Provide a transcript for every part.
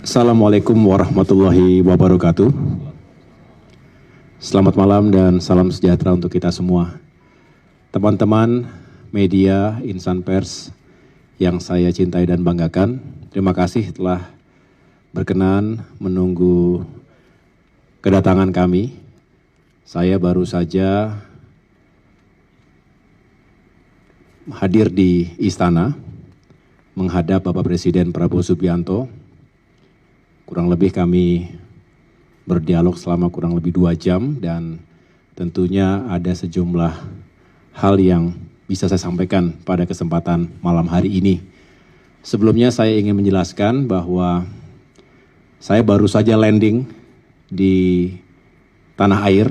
Assalamualaikum warahmatullahi wabarakatuh. Selamat malam dan salam sejahtera untuk kita semua. Teman-teman media, insan pers yang saya cintai dan banggakan, terima kasih telah berkenan menunggu kedatangan kami. Saya baru saja hadir di istana menghadap Bapak Presiden Prabowo Subianto. Kurang lebih kami berdialog selama kurang lebih 2 jam dan tentunya ada sejumlah hal yang bisa saya sampaikan pada kesempatan malam hari ini. Sebelumnya saya ingin menjelaskan bahwa saya baru saja landing di tanah air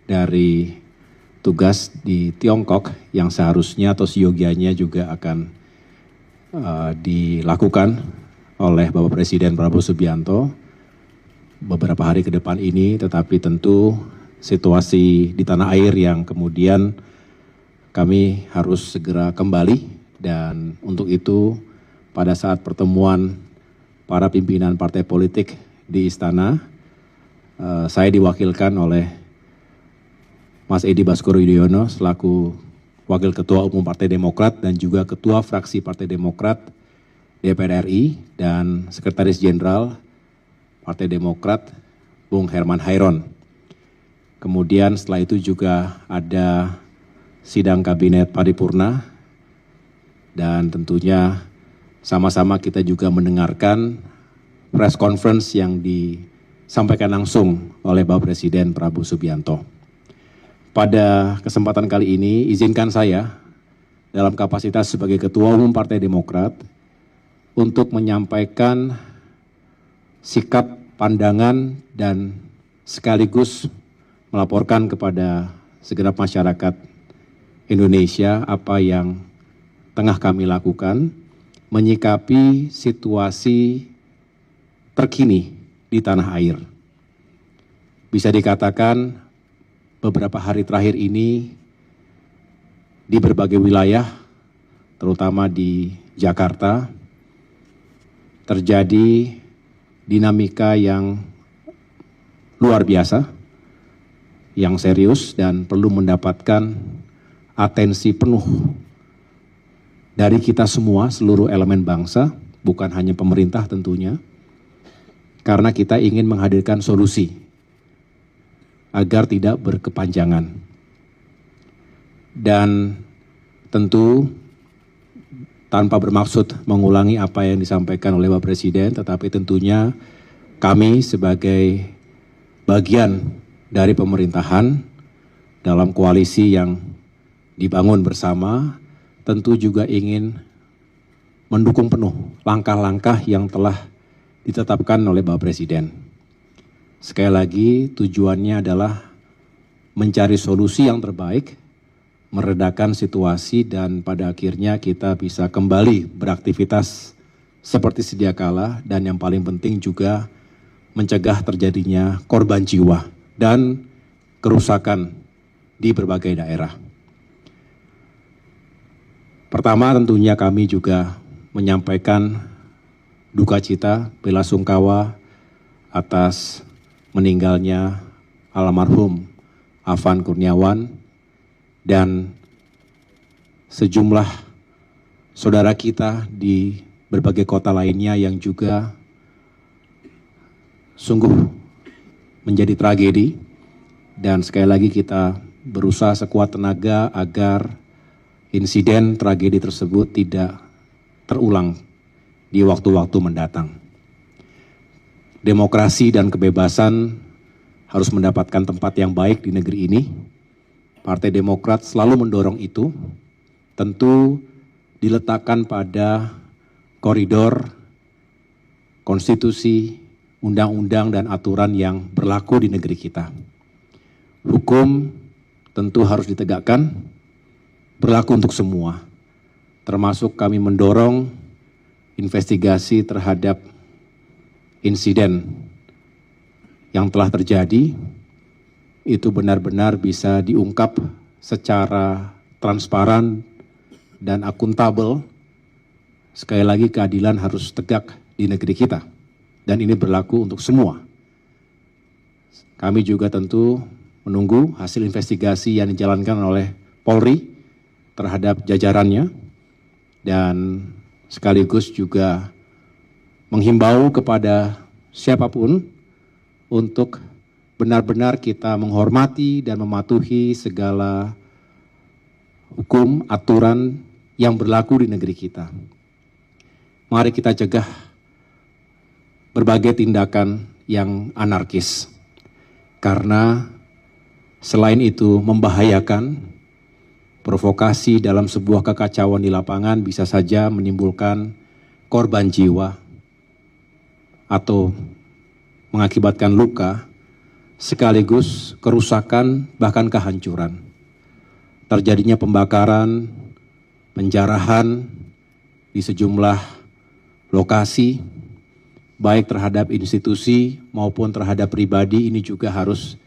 dari tugas di Tiongkok yang seharusnya atau seyogianya juga akan dilakukan oleh Bapak Presiden Prabowo Subianto beberapa hari ke depan ini, tetapi tentu situasi di tanah air yang kemudian kami harus segera kembali, dan untuk itu pada saat pertemuan para pimpinan partai politik di istana, saya diwakilkan oleh Mas Edi Baskoro Yudhoyono selaku Wakil Ketua Umum Partai Demokrat dan juga Ketua Fraksi Partai Demokrat DPR RI dan Sekretaris Jenderal Partai Demokrat Bung Herman Hairon. Kemudian setelah itu juga ada sidang kabinet paripurna dan tentunya sama-sama kita juga mendengarkan press conference yang disampaikan langsung oleh Bapak Presiden Prabowo Subianto. Pada kesempatan kali ini izinkan saya dalam kapasitas sebagai Ketua Umum Partai Demokrat untuk menyampaikan sikap, pandangan, dan sekaligus melaporkan kepada segenap masyarakat Indonesia apa yang tengah kami lakukan menyikapi situasi terkini di tanah air. Bisa dikatakan beberapa hari terakhir ini di berbagai wilayah, terutama di Jakarta, terjadi dinamika yang luar biasa, yang serius dan perlu mendapatkan atensi penuh dari kita semua, seluruh elemen bangsa, bukan hanya pemerintah tentunya, karena kita ingin menghadirkan solusi agar tidak berkepanjangan. Dan tentu tanpa bermaksud mengulangi apa yang disampaikan oleh Bapak Presiden, tetapi tentunya kami sebagai bagian dari pemerintahan dalam koalisi yang dibangun bersama, tentu juga ingin mendukung penuh langkah-langkah yang telah ditetapkan oleh Bapak Presiden. Sekali lagi tujuannya adalah mencari solusi yang terbaik, meredakan situasi, dan pada akhirnya kita bisa kembali beraktivitas seperti sedia kala, dan yang paling penting juga mencegah terjadinya korban jiwa dan kerusakan di berbagai daerah. Pertama tentunya kami juga menyampaikan duka cita, bela sungkawa atas meninggalnya almarhum Afan Kurniawan dan sejumlah saudara kita di berbagai kota lainnya yang juga sungguh menjadi tragedi. Dan sekali lagi kita berusaha sekuat tenaga agar insiden tragedi tersebut tidak terulang di waktu-waktu mendatang. Demokrasi dan kebebasan harus mendapatkan tempat yang baik di negeri ini. Partai Demokrat selalu mendorong itu, tentu diletakkan pada koridor konstitusi, undang-undang, dan aturan yang berlaku di negeri kita. Hukum tentu harus ditegakkan, berlaku untuk semua, termasuk kami mendorong investigasi terhadap insiden yang telah terjadi, itu benar-benar bisa diungkap secara transparan dan akuntabel. Sekali lagi keadilan harus tegak di negeri kita. dan ini berlaku untuk semua. Kami juga tentu menunggu hasil investigasi yang dijalankan oleh Polri terhadap jajarannya, dan sekaligus juga menghimbau kepada siapapun untuk benar-benar kita menghormati dan mematuhi segala hukum, aturan yang berlaku di negeri kita. Mari kita cegah berbagai tindakan yang anarkis, karena selain itu membahayakan, provokasi dalam sebuah kekacauan di lapangan bisa saja menimbulkan korban jiwa atau mengakibatkan luka, sekaligus kerusakan bahkan kehancuran. Terjadinya pembakaran, penjarahan di sejumlah lokasi, baik terhadap institusi maupun terhadap pribadi, ini juga harus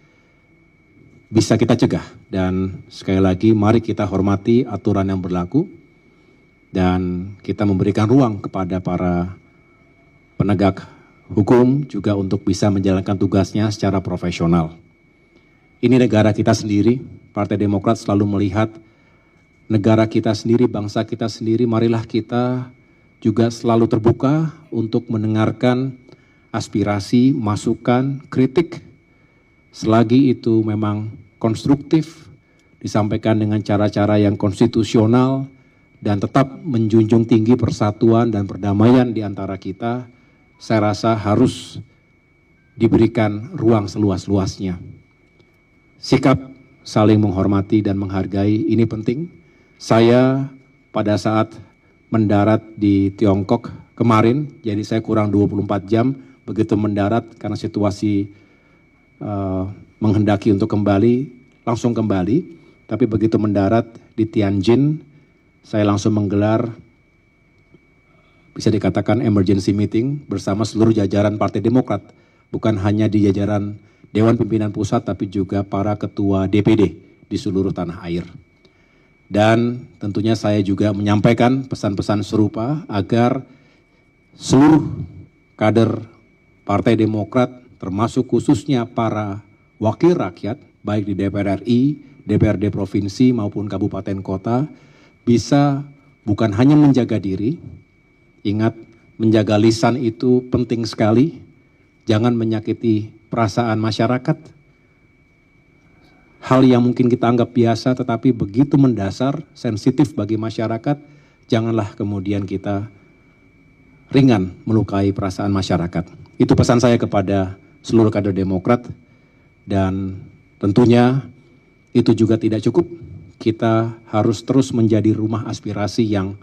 bisa kita cegah. Dan sekali lagi, mari kita hormati aturan yang berlaku dan kita memberikan ruang kepada para penegak hukum juga untuk bisa menjalankan tugasnya secara profesional. Ini negara kita sendiri, Partai Demokrat selalu melihat negara kita sendiri, bangsa kita sendiri, marilah kita juga selalu terbuka untuk mendengarkan aspirasi, masukan, kritik, selagi itu memang konstruktif, disampaikan dengan cara-cara yang konstitusional, dan tetap menjunjung tinggi persatuan dan perdamaian di antara kita, saya rasa harus diberikan ruang seluas-luasnya. Sikap saling menghormati dan menghargai ini penting. Saya pada saat mendarat di Tiongkok kemarin, jadi saya kurang 24 jam begitu mendarat karena situasi menghendaki untuk kembali, langsung kembali. Tapi begitu mendarat di Tianjin, saya langsung menggelar, bisa dikatakan emergency meeting bersama seluruh jajaran Partai Demokrat. Bukan hanya di jajaran Dewan Pimpinan Pusat, tapi juga para ketua DPD di seluruh tanah air. Dan tentunya saya juga menyampaikan pesan-pesan serupa agar seluruh kader Partai Demokrat, termasuk khususnya para wakil rakyat, baik di DPR RI, DPRD Provinsi maupun Kabupaten Kota, bisa bukan hanya menjaga diri, ingat menjaga lisan itu penting sekali, jangan menyakiti perasaan masyarakat. Hal yang mungkin kita anggap biasa tetapi begitu mendasar, sensitif bagi masyarakat, janganlah kemudian kita ringan melukai perasaan masyarakat. Itu pesan saya kepada seluruh kader Demokrat, dan tentunya itu juga tidak cukup. Kita harus terus menjadi rumah aspirasi yang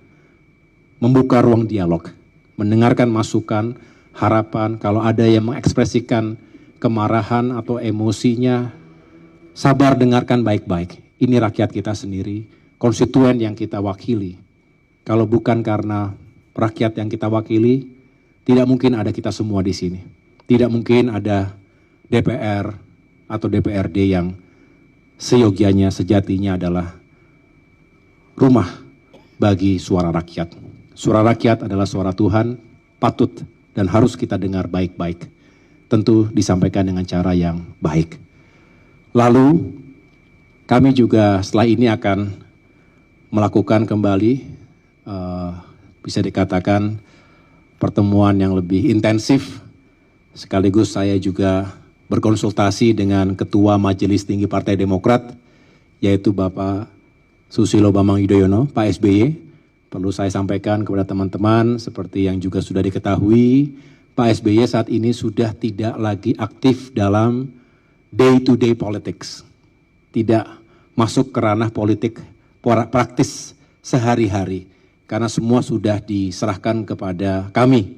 membuka ruang dialog, mendengarkan masukan, harapan. Kalau ada yang mengekspresikan kemarahan atau emosinya, sabar dengarkan baik-baik. Ini rakyat kita sendiri, konstituen yang kita wakili. Kalau bukan karena rakyat yang kita wakili, tidak mungkin ada kita semua di sini. Tidak mungkin ada DPR atau DPRD yang seyogianya, sejatinya adalah rumah bagi suara rakyat. Suara rakyat adalah suara Tuhan, patut dan harus kita dengar baik-baik. Tentu disampaikan dengan cara yang baik. Lalu kami juga setelah ini akan melakukan kembali, bisa dikatakan pertemuan yang lebih intensif, sekaligus saya juga berkonsultasi dengan Ketua Majelis Tinggi Partai Demokrat, yaitu Bapak Susilo Bambang Yudhoyono, Pak SBY. Perlu saya sampaikan kepada teman-teman, seperti yang juga sudah diketahui, Pak SBY saat ini sudah tidak lagi aktif dalam day-to-day politics. Tidak masuk ke ranah politik praktis sehari-hari, karena semua sudah diserahkan kepada kami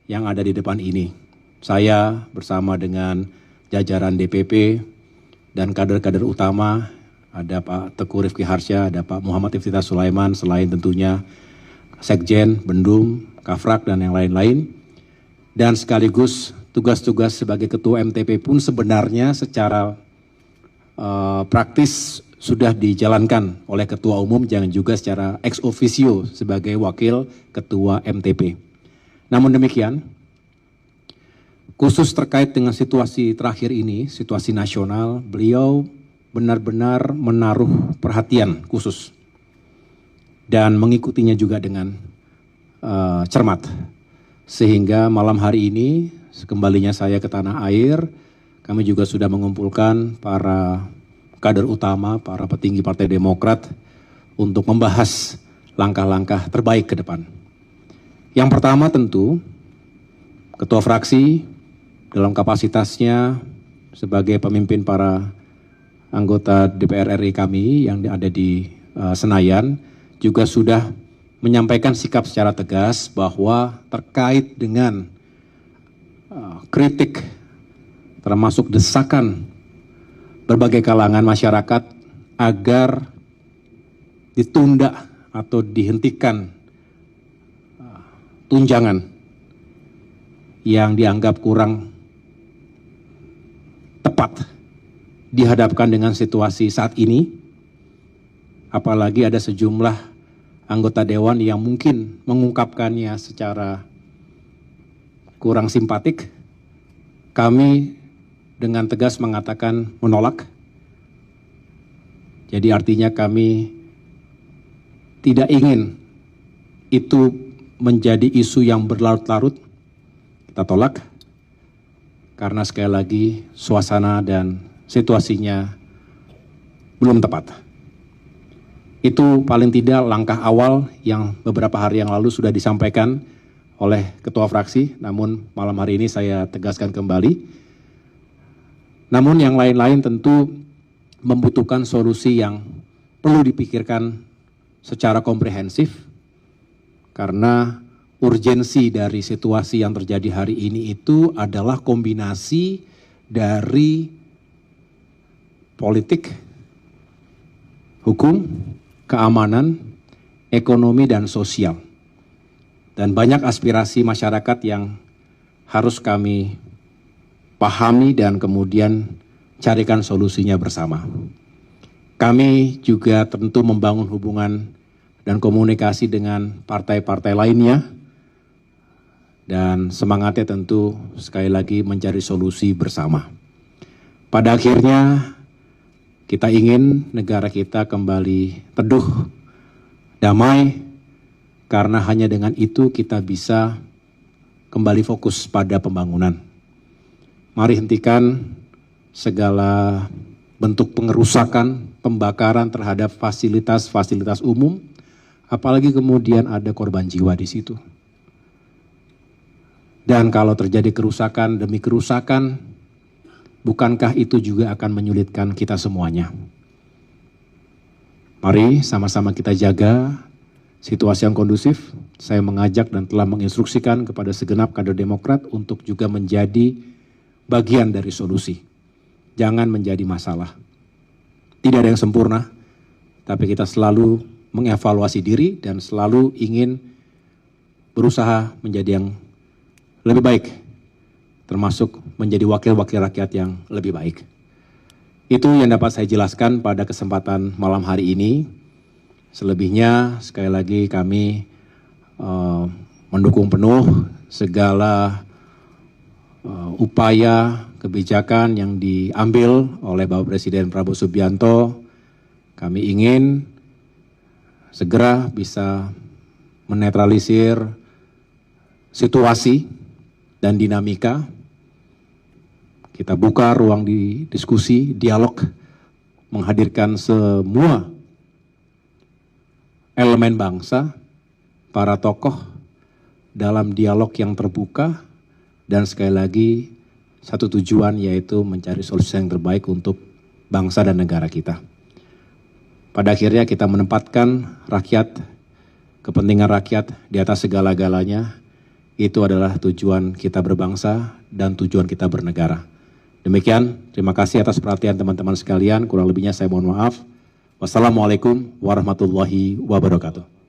yang ada di depan ini. Saya bersama dengan jajaran DPP dan kader-kader utama, ada Pak Teguh Rifki Harsha, ada Pak Muhammad Iftithar Sulaiman, selain tentunya Sekjen, Bendum, Kafrak, dan yang lain-lain. Dan sekaligus tugas-tugas sebagai Ketua MTP pun sebenarnya secara praktis sudah dijalankan oleh Ketua Umum, jangan juga secara ex officio sebagai Wakil Ketua MTP. Namun demikian, khusus terkait dengan situasi terakhir ini, situasi nasional, beliau benar-benar menaruh perhatian khusus dan mengikutinya juga dengan cermat. Sehingga malam hari ini, kembalinya saya ke tanah air, kami juga sudah mengumpulkan para kader utama, para petinggi Partai Demokrat untuk membahas langkah-langkah terbaik ke depan. Yang pertama tentu, Ketua Fraksi dalam kapasitasnya sebagai pemimpin para anggota DPR RI kami yang ada di Senayan juga sudah menyampaikan sikap secara tegas bahwa terkait dengan kritik termasuk desakan berbagai kalangan masyarakat agar ditunda atau dihentikan tunjangan yang dianggap kurang tepat dihadapkan dengan situasi saat ini, apalagi ada sejumlah anggota dewan yang mungkin mengungkapkannya secara kurang simpatik, kami dengan tegas mengatakan menolak. Jadi artinya kami tidak ingin itu menjadi isu yang berlarut-larut. Kita tolak karena sekali lagi suasana dan situasinya belum tepat. Itu paling tidak langkah awal yang beberapa hari yang lalu sudah disampaikan oleh Ketua Fraksi, namun malam hari ini saya tegaskan kembali. Namun yang lain-lain tentu membutuhkan solusi yang perlu dipikirkan secara komprehensif, karena urgensi dari situasi yang terjadi hari ini itu adalah kombinasi dari politik, hukum, keamanan, ekonomi, dan sosial. Dan banyak aspirasi masyarakat yang harus kami pahami dan kemudian carikan solusinya bersama. Kami juga tentu membangun hubungan dan komunikasi dengan partai-partai lainnya, dan semangatnya tentu sekali lagi mencari solusi bersama. Pada akhirnya kita ingin negara kita kembali teduh, damai, karena hanya dengan itu kita bisa kembali fokus pada pembangunan. Mari hentikan segala bentuk pengerusakan, pembakaran terhadap fasilitas-fasilitas umum, apalagi kemudian ada korban jiwa di situ. Dan kalau terjadi kerusakan demi kerusakan, bukankah itu juga akan menyulitkan kita semuanya? Mari sama-sama kita jaga situasi yang kondusif. Saya mengajak dan telah menginstruksikan kepada segenap kader Demokrat untuk juga menjadi bagian dari solusi. Jangan menjadi masalah. Tidak ada yang sempurna, tapi kita selalu mengevaluasi diri dan selalu ingin berusaha menjadi yang lebih baik, termasuk menjadi wakil-wakil rakyat yang lebih baik. Itu yang dapat saya jelaskan pada kesempatan malam hari ini. Selebihnya sekali lagi kami mendukung penuh segala upaya kebijakan yang diambil oleh Bapak Presiden Prabowo Subianto. Kami ingin segera bisa menetralisir situasi dan dinamika. Kita buka ruang di diskusi, dialog, menghadirkan semua elemen bangsa, para tokoh dalam dialog yang terbuka, dan sekali lagi satu tujuan yaitu mencari solusi yang terbaik untuk bangsa dan negara kita. Pada akhirnya kita menempatkan rakyat, kepentingan rakyat di atas segala-galanya. Itu adalah tujuan kita berbangsa dan tujuan kita bernegara. Demikian, terima kasih atas perhatian teman-teman sekalian. Kurang lebihnya saya mohon maaf. Wassalamualaikum warahmatullahi wabarakatuh.